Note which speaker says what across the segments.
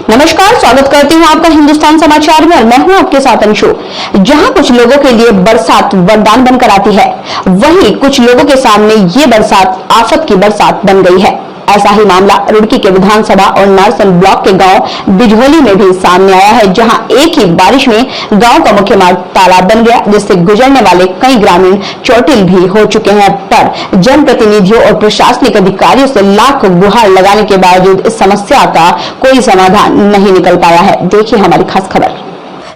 Speaker 1: नमस्कार, स्वागत करती हूँ आपका हिंदुस्तान समाचार में और मैं हूँ आपके साथ अंशु। जहाँ कुछ लोगों के लिए बरसात वरदान बनकर आती है, वहीं कुछ लोगों के सामने ये बरसात आफत की बरसात बन गई है। ऐसा ही मामला रुड़की के विधानसभा और नारसन ब्लॉक के गांव बिजोली में भी सामने आया है, जहां एक ही बारिश में गांव का मुख्य मार्ग तालाब बन गया, जिससे गुजरने वाले कई ग्रामीण चोटिल भी हो चुके हैं। पर जनप्रतिनिधियों और प्रशासनिक अधिकारियों से लाख गुहार लगाने के बावजूद इस समस्या का कोई समाधान नहीं निकल पाया है। देखिए हमारी खास खबर।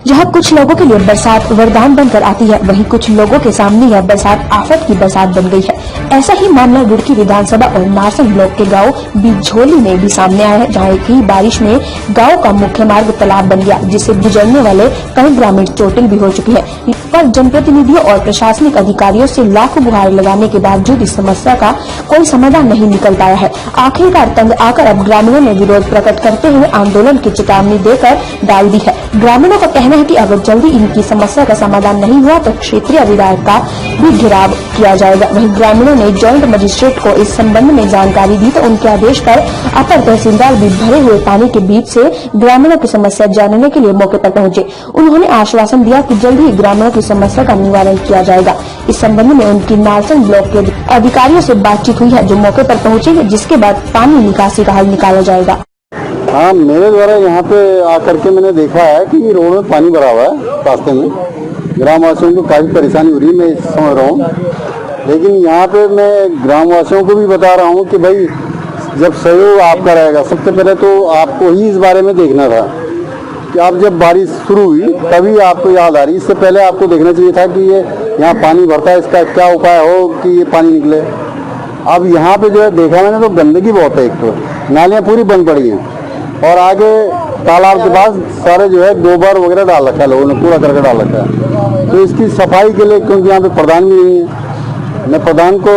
Speaker 2: जहाँ कुछ लोगों के लिए बरसात वरदान बनकर आती है, वहीं कुछ लोगों के सामने यह बरसात आफत की बरसात बन गई है। ऐसा ही मामला रुड़की विधानसभा और नारसन ब्लॉक के गांव बिजोली में भी सामने आया है, जहाँ एक ही बारिश में गांव का मुख्य मार्ग तालाब बन गया, जिससे गुजरने वाले कई ग्रामीण चोटिल भी हो चुके हैं। पर जनप्रतिनिधियों और प्रशासनिक अधिकारियों से लाखों गुहार लगाने के बावजूद इस समस्या का कोई समाधान नहीं निकल पाया है। आखिरकार तंग आकर अब ग्रामीणों ने विरोध प्रकट करते हुए आंदोलन की चेतावनी देकर डाल दी है। ग्रामीणों का कहना है कि अगर जल्दी इनकी समस्या का समाधान नहीं हुआ तो क्षेत्रीय विधायक का भी घेराव किया जाएगा। वहीं ग्रामीणों ने जॉइंट मजिस्ट्रेट को इस संबंध में जानकारी दी तो उनके आदेश पर अपर तहसीलदार भी भरे हुए पानी के बीच से ग्रामीणों की समस्या जानने के लिए मौके पर पहुंचे। उन्होंने आश्वासन दिया कि जल्द ही ग्रामीणों की समस्या का निवारण किया जाएगा। इस संबंध में उनकी नारसन ब्लॉक के अधिकारियों से बातचीत हुई है, जो मौके पर पहुंचेंगे, जिसके बाद पानी निकासी का हल निकाला जाएगा।
Speaker 3: हाँ, मेरे द्वारा यहाँ पे आकर के मैंने देखा है कि रोड में पानी भरा हुआ है रास्ते में। ग्रामवासियों को काफ़ी परेशानी हो रही है, मैं समझ रहा हूँ। लेकिन यहाँ पे मैं ग्रामवासियों को भी बता रहा हूँ कि भाई जब सहयोग आपका रहेगा, सबसे पहले तो आपको ही इस बारे में देखना था कि आप जब बारिश शुरू हुई तभी आपको याद आ रही। इससे पहले आपको देखना चाहिए था कि ये यहाँ पानी भरता है, इसका क्या उपाय हो कि ये पानी निकले। अब यहाँ पे जो है देखा मैंने तो गंदगी बहुत है। एक तो नालियाँ पूरी बंद पड़ी हैं और आगे तालाब के पास सारे जो है गोबर वगैरह डाल रखा है, लोगों ने कूड़ा करके डाल रखा है। तो इसकी सफाई के लिए, क्योंकि यहाँ पे प्रधान भी नहीं है, मैं प्रधान को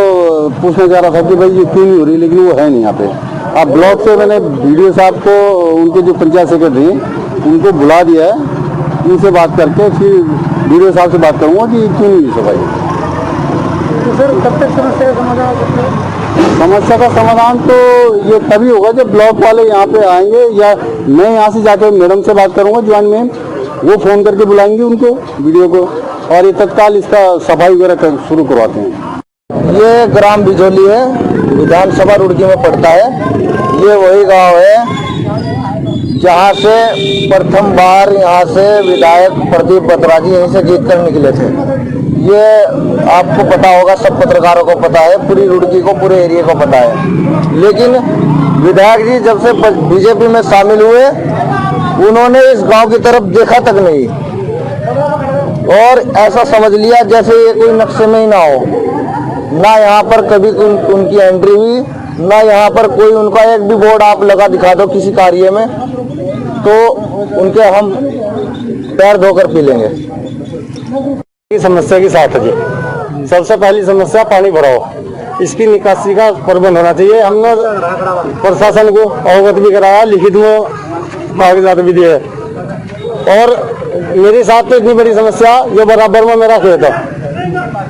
Speaker 3: पूछना चाह रहा था कि भाई ये क्यों नहीं हो रही, लेकिन वो है नहीं यहाँ पे। अब ब्लॉक से मैंने बीडीओ साहब को, उनके जो पंचायत सेक्रेटरी उनको बुला दिया है, उनसे बात करके फिर बीडीओ साहब से बात करूँगा कि क्यों नहीं सफाई। तो सर कब तक समस्या का समाधान? समस्या का समाधान तो ये तभी होगा जब ब्लॉक वाले यहाँ पे आएंगे, या मैं यहाँ से जाकर मैडम से बात करूँगा, ज्वाइन में वो फ़ोन करके बुलाएंगे उनको, वीडियो को, और ये तत्काल इसका सफाई वगैरह शुरू करवाते हैं।
Speaker 4: ये ग्राम बिजोली है, विधानसभा रुड़की में पड़ता है। ये वही गांव है जहाँ से प्रथम बार यहाँ से विधायक प्रदीप बत्रा जी यहीं से जीत कर निकले थे। ये आपको पता होगा, सब पत्रकारों को पता है, पूरी रुड़की को, पूरे एरिया को पता है। लेकिन विधायक जी जब से बीजेपी में शामिल हुए, उन्होंने इस गांव की तरफ देखा तक नहीं और ऐसा समझ लिया जैसे ये कोई नक्शे में ही ना हो। ना यहाँ पर कभी उनकी एंट्री हुई, ना यहाँ पर कोई उनका एक भी बोर्ड आप लगा दिखा दो किसी कार्य में तो उनके हम पैर धोकर पी लेंगे।
Speaker 3: समस्या की साथ है जी, सबसे पहली समस्या पानी भराव, इसकी निकासी का प्रबंध होना चाहिए। हमने प्रशासन को अवगत भी कराया, लिखित में कागजात भी दिए। और मेरे साथ तो इतनी बड़ी समस्या, जो बराबर में मेरा खेत है,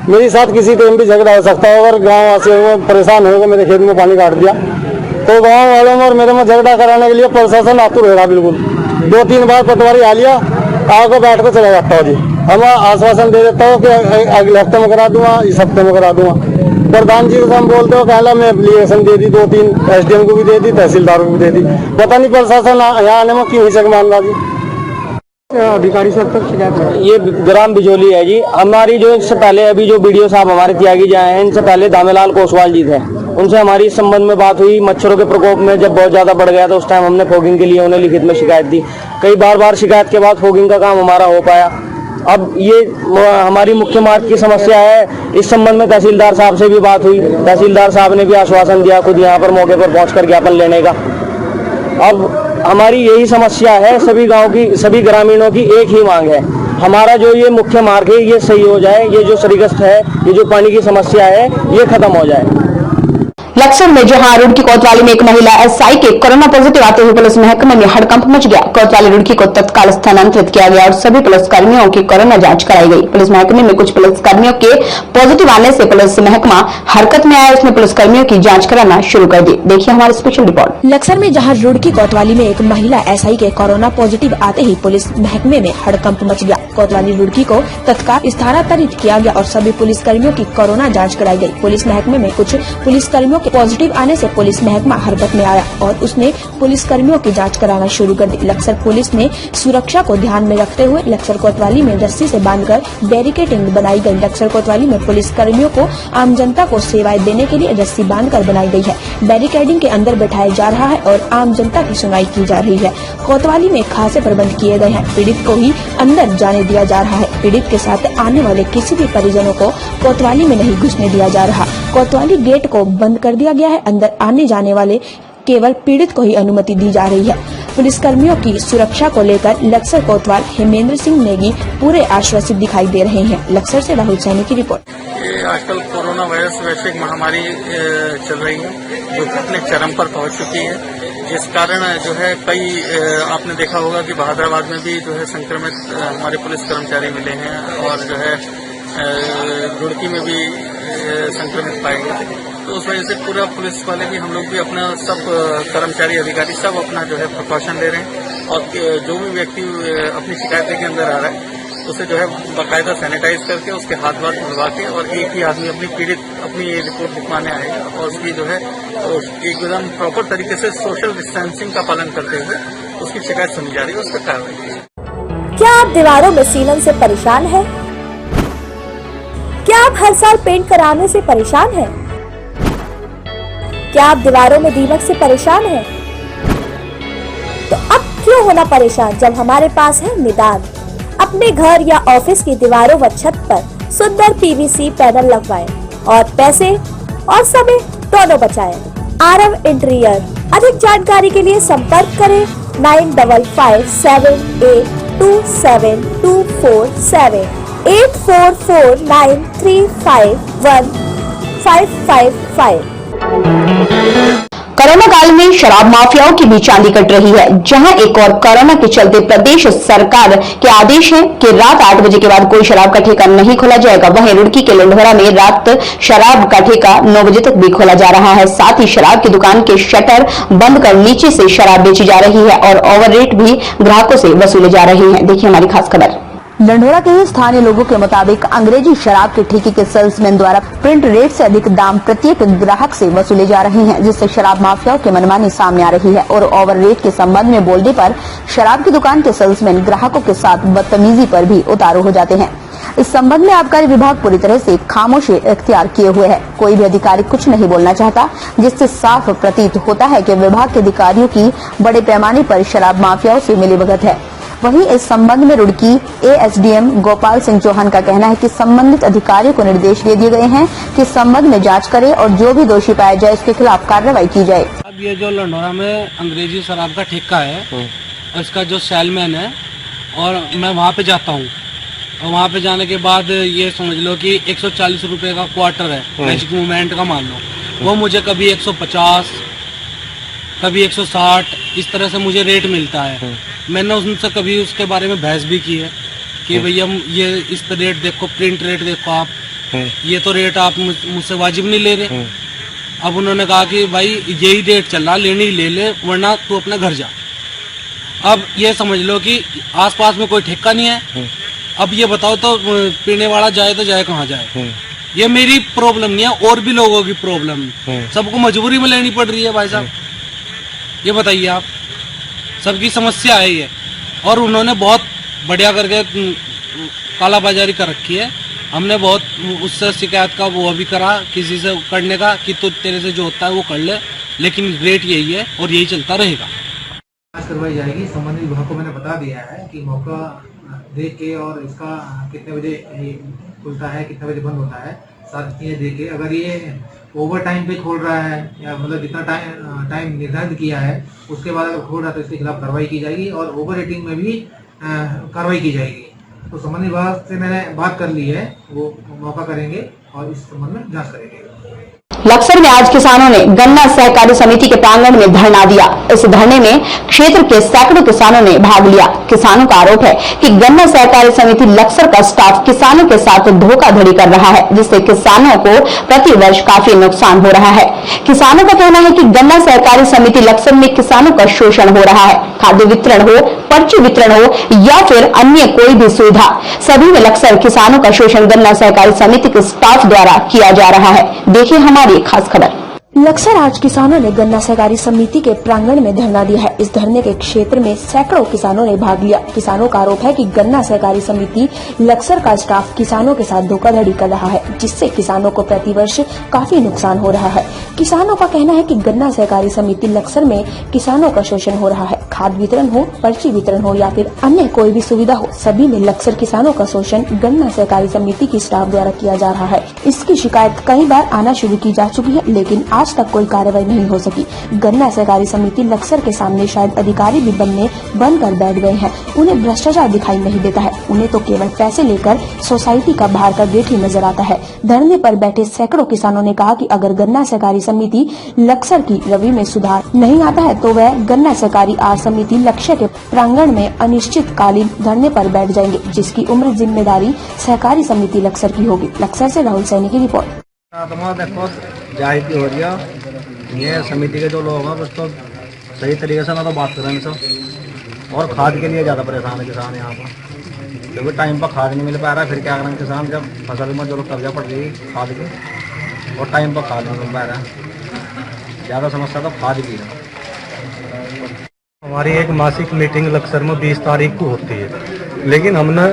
Speaker 3: मेरे साथ किसी टाइम भी झगड़ा हो सकता है। अगर गाँव वासियों में परेशान होगा, मेरे खेत में पानी काट दिया तो गाँव वालों में और मेरे में झगड़ा कराने के लिए प्रशासन आतुर हो रहा। बिल्कुल 2-3 बार पटवारी आ लिया, आकर बैठ कर चला जाता हूँ जी। हम आश्वासन दे देता हूँ कि अगले हफ्ते में करा दूंगा, इस हफ्ते में करा दूंगा। प्रधान जी को हम बोलते हो, कहला मैं एप्लीकेशन दे दी 2-3, SDM को भी दे दी, तहसीलदार को भी दे दी। पता नहीं प्रशासन यहाँ आने में क्यों हिचक मान रहा जी। अधिकारी सब तक शिकायत है।
Speaker 5: ये ग्राम बिजोली है जी। हमारी जो इससे पहले अभी जो बीडीओ साहब हमारे त्यागी जाए हैं, इनसे पहले दामेलाल कोसवाल जी थे, उनसे हमारी इस संबंध में बात हुई। मच्छरों के प्रकोप में जब बहुत ज़्यादा बढ़ गया तो उस टाइम हमने फॉगिंग के लिए उन्हें लिखित में शिकायत दी। कई बार शिकायत के बाद फॉगिंग का काम हमारा हो पाया। अब ये हमारी मुख्य मार्ग की समस्या है, इस संबंध में तहसीलदार साहब से भी बात हुई। तहसीलदार साहब ने भी आश्वासन दिया खुद यहाँ पर मौके पर पहुँच ज्ञापन लेने का। अब हमारी यही समस्या है, सभी गांव की, सभी ग्रामीणों की एक ही मांग है, हमारा जो ये मुख्य मार्ग है ये सही हो जाए, ये जो क्षतिग्रस्त है, ये जो पानी की समस्या है ये खत्म हो जाए।
Speaker 1: लक्सर में जहां रुड़की कोतवाली में एक महिला एसआई के कोरोना पॉजिटिव आते हुए पुलिस महकमे में हड़कंप मच गया। कोतवाली रुड़की को तत्काल स्थानांतरित किया गया और सभी पुलिसकर्मियों की कोरोना जांच कराई गई। पुलिस महकमे में कुछ पुलिसकर्मियों के पॉजिटिव आने से पुलिस महकमा हरकत में आया, उसने पुलिसकर्मियों की जांच कराना शुरू कर दी। देखिए हमारी स्पेशल रिपोर्ट।
Speaker 2: लक्सर में जहां रुड़की कोतवाली में एक महिला एसआई के कोरोना पॉजिटिव आते ही पुलिस महकमे में हड़कंप मच गया। कोतवाली रुड़की को तत्काल स्थानांतरित किया गया और सभी पुलिसकर्मियों की कोरोना जांच कराई गई। पुलिस महकमे में कुछ पुलिसकर्मियों के पॉजिटिव आने से पुलिस महकमा हरकत में आया और उसने पुलिसकर्मियों की जांच कराना शुरू कर दी। लक्सर पुलिस ने सुरक्षा को ध्यान में रखते हुए लक्सर कोतवाली में रस्सी से बांधकर बैरिकेडिंग बनाई गई। लक्सर कोतवाली में पुलिसकर्मियों को आम जनता को सेवाएं देने के लिए रस्सी बांधकर बनाई गई है। बैरिकेडिंग के अंदर बैठाया जा रहा है और आम जनता की सुनवाई की जा रही है। कोतवाली में खासे प्रबंध किए गए हैं। पीड़ित को ही अंदर जाने दिया जा रहा है। पीड़ित के साथ आने वाले किसी भी परिजनों को कोतवाली में नहीं घुसने दिया जा रहा। कोतवाली गेट को बंद कर दिया गया है। अंदर आने जाने वाले केवल पीड़ित को ही अनुमति दी जा रही है। पुलिसकर्मियों की सुरक्षा को लेकर लक्सर कोतवाल हेमेंद्र सिंह नेगी पूरे आश्वासित दिखाई दे रहे हैं। लक्सर से राहुल सैनी की रिपोर्ट।
Speaker 6: ये आजकल कोरोना वायरस वैश्विक महामारी चल रही है जो कि अपने चरम पर पहुंच चुकी है, जिस कारण जो है कई आपने देखा होगा कि बहादुराबाद में भी जो है संक्रमित हमारे पुलिस कर्मचारी मिले हैं और जो है रुड़की में भी संक्रमित पाए गए। तो उस वजह से पूरा पुलिस वाले भी हम लोग भी अपना सब कर्मचारी अधिकारी सब अपना जो है प्रिकॉशन ले रहे हैं और जो भी व्यक्ति अपनी शिकायत लेके अंदर आ रहा है उसे जो है बाकायदा सैनिटाइज करके उसके हाथ वाथ धुलवा के और एक ही आदमी अपनी रिपोर्ट लिखवाने आएगा और उसकी जो है एकदम प्रॉपर तरीके से सोशल डिस्टेंसिंग का पालन करते हुए उसकी शिकायत सुनी जा रही है, उस पर कार्रवाई की।
Speaker 7: क्या आप दीवारों में सीलन से परेशान हैं? क्या आप हर साल पेंट कराने से परेशान हैं? क्या आप दीवारों में दीमक से परेशान हैं? तो अब क्यों होना परेशान जब हमारे पास है निदान। अपने घर या ऑफिस की दीवारों व छत पर सुंदर पीवीसी पैनल लगवाएं और पैसे और समय दोनों बचाएं। आरव इंटीरियर। अधिक जानकारी के लिए संपर्क करें 9557827247 8449351555।
Speaker 1: कोरोना काल में शराब माफियाओं की भी चांदी कट रही है। जहां एक और कोरोना के चलते प्रदेश सरकार के आदेश है कि रात 8 बजे के बाद कोई शराब का ठेका नहीं खोला जाएगा। वहीं रुड़की के लंढोरा में रात शराब का ठेका 9 बजे तक भी खोला जा रहा है। साथ ही शराब की दुकान के शटर बंद कर नीचे से शराब बेची जा रही है और ओवर रेट भी ग्राहकों से वसूले जा रहे हैं। देखिए हमारी खास खबर।
Speaker 8: लंढोरा के ही स्थानीय लोगों के मुताबिक अंग्रेजी शराब के ठेके के सेल्समैन द्वारा प्रिंट रेट से अधिक दाम प्रत्येक ग्राहक से वसूले जा रहे हैं, जिससे शराब माफियाओं की मनमानी सामने आ रही है और ओवर रेट के संबंध में बोलने पर शराब की दुकान के सेल्समैन ग्राहकों के साथ बदतमीजी पर भी उतारू हो जाते हैं। इस संबंध में आबकारी विभाग पूरी तरह से खामोशी इख्तियार किए हुए है। कोई भी अधिकारी कुछ नहीं बोलना चाहता, जिससे साफ प्रतीत होता है कि विभाग के अधिकारियों की बड़े पैमाने पर शराब माफियाओं से मिलीभगत है। वहीं इस संबंध में रुड़की एएसडीएम गोपाल सिंह चौहान का कहना है कि संबंधित अधिकारियों को निर्देश दे दिए गए हैं कि इस संबंध में जांच करें और जो भी दोषी पाया जाए उसके खिलाफ कार्रवाई की जाए।
Speaker 9: अब ये जो लंढोरा में अंग्रेजी शराब का ठेका है, इसका जो सेलमैन है और मैं वहाँ पे जाता हूँ और वहाँ पे जाने के बाद ये समझ लो कि 140 रुपए का क्वार्टर है मैजिक मूवमेंट का, मान लो वो मुझे कभी 150 कभी 160 इस तरह से मुझे रेट मिलता है। मैंने उनसे कभी उसके बारे में बहस भी की है कि भैया ये इस रेट देखो, प्रिंट रेट देखो आप, ये तो रेट आप मुझसे वाजिब नहीं ले रहे। अब उन्होंने कहा कि भाई यही रेट चल रहा, लेनी ले ले वरना तू अपने घर जा। अब ये समझ लो कि आसपास में कोई ठेका नहीं है। अब ये बताओ तो पीने वाला जाए तो जाए कहाँ जाए। ये मेरी प्रॉब्लम नहीं है, और भी लोगों की प्रॉब्लम, सबको मजबूरी में लेनी पड़ रही है भाई साहब। ये बताइए आप, सबकी समस्या है ये। और उन्होंने बहुत बढ़िया करके कालाबाजारी कर रखी है। हमने बहुत उससे शिकायत का वो भी करा, किसी से करने का कि तो तेरे से जो होता है वो कर ले, लेकिन रेट यही है और यही चलता रहेगा।
Speaker 10: जांच करवाई जाएगी। संबंधित विभाग को मैंने बता दिया है कि मौका देख के और इसका कितने बजे खुलता है, कितने बजे बंद होता है, सारी चीजें देख के अगर ये ओवर टाइम पे खोल रहा है या मतलब जितना टाइम निर्धारित किया है उसके बाद अगर खोल रहा है तो इसके खिलाफ कार्रवाई की जाएगी और ओवर रेटिंग में भी कार्रवाई की जाएगी। तो संबंधित विभाग से मैंने बात कर ली है, वो मौका करेंगे और इस संबंध में जांच करेंगे।
Speaker 1: लक्सर में आज किसानों ने गन्ना सहकारी समिति के प्रांगण में धरना दिया। इस धरने में क्षेत्र के सैकड़ों किसानों ने भाग लिया। किसानों का आरोप है कि गन्ना सहकारी समिति लक्सर का स्टाफ किसानों के साथ धोखाधड़ी कर रहा है, जिससे किसानों को प्रति वर्ष काफी नुकसान हो रहा है। किसानों का कहना है कि गन्ना सहकारी समिति लक्सर में किसानों का शोषण हो रहा है। खाद्य वितरण हो, पर्ची वितरण हो या फिर अन्य कोई भी सुविधा, सभी में लक्सर किसानों का शोषण गन्ना सहकारी समिति के स्टाफ द्वारा किया जा रहा है। देखिए हमारी एक खास खबर।
Speaker 2: लक्सर आज किसानों ने गन्ना सहकारी समिति के प्रांगण में धरना दिया है। इस धरने के क्षेत्र में सैकड़ों किसानों ने भाग लिया। किसानों का आरोप है कि गन्ना सहकारी समिति लक्सर का स्टाफ किसानों के साथ धोखाधड़ी कर रहा है, जिससे किसानों को प्रतिवर्ष काफी नुकसान हो रहा है। किसानों का कहना है कि गन्ना सहकारी समिति लक्सर में किसानों का शोषण हो रहा है। खाद वितरण हो, पर्ची वितरण हो या फिर अन्य कोई भी सुविधा हो, सभी में लक्सर किसानों का शोषण गन्ना सहकारी समिति की स्टाफ द्वारा किया जा रहा है। इसकी शिकायत कई बार आना शुरू की जा चुकी है, लेकिन आज तक कोई कार्रवाई नहीं हो सकी। गन्ना सहकारी समिति लक्सर के सामने शायद अधिकारी भी बनकर बैठ गए हैं। उन्हें भ्रष्टाचार दिखाई नहीं देता है, उन्हें तो केवल पैसे लेकर सोसाइटी का बाहर का गेट ही नजर आता है। धरने पर बैठे सैकड़ों किसानों ने कहा कि अगर गन्ना सहकारी समिति लक्सर की रवि में सुधार नहीं आता है तो वह गन्ना सहकारी आर समिति लक्ष्य के प्रांगण में अनिश्चितकालीन धरने पर बैठ जाएंगे, जिसकी उम्र जिम्मेदारी सहकारी समिति लक्सर की होगी। लक्सर से राहुल सैनी की रिपोर्ट।
Speaker 4: देखो जाहिर हो रही है, ये समिति के जो लोग हैं बस तो सही तरीके से ना तो बात करें सब, और खाद के लिए ज़्यादा परेशान है किसान यहाँ पर, क्योंकि टाइम पर खाद नहीं मिल पा रहा है। फिर क्या करें किसान, जब फसल में जो कर्जा पड़ गई खाद की और टाइम पर खाद नहीं मिल पा रहा है, ज़्यादा समस्या तो खाद की है।
Speaker 11: हमारी एक मासिक मीटिंग लक्सर में 20 तारीख को होती है, लेकिन हमने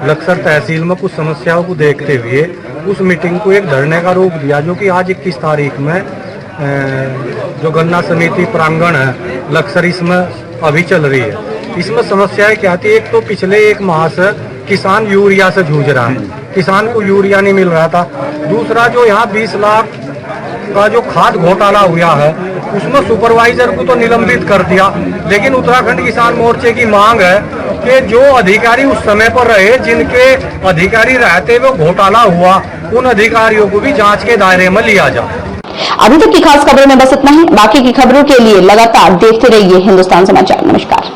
Speaker 11: लक्सर तहसील में कुछ समस्याओं को देखते हुए उस मीटिंग को एक धरने का रूप दिया, जो कि आज 21 तारीख में जो गन्ना समिति प्रांगण है लक्सर, इसमें अभी चल रही है। इसमें समस्याएं क्या थी, एक तो पिछले एक माह से किसान यूरिया से जूझ रहा है, किसान को यूरिया नहीं मिल रहा था। दूसरा जो यहाँ 20 लाख का जो खाद घोटाला हुआ है, उसमें सुपरवाइजर को तो निलंबित कर दिया, लेकिन उत्तराखंड किसान मोर्चे की मांग है कि जो अधिकारी उस समय पर रहे, जिनके अधिकारी रहते हुए घोटाला हुआ, उन अधिकारियों को भी जांच के दायरे में लिया जाए।
Speaker 1: अभी तक की खास खबरों में बस इतना ही। बाकी की खबरों के लिए लगातार देखते रहिए हिंदुस्तान समाचार। नमस्कार।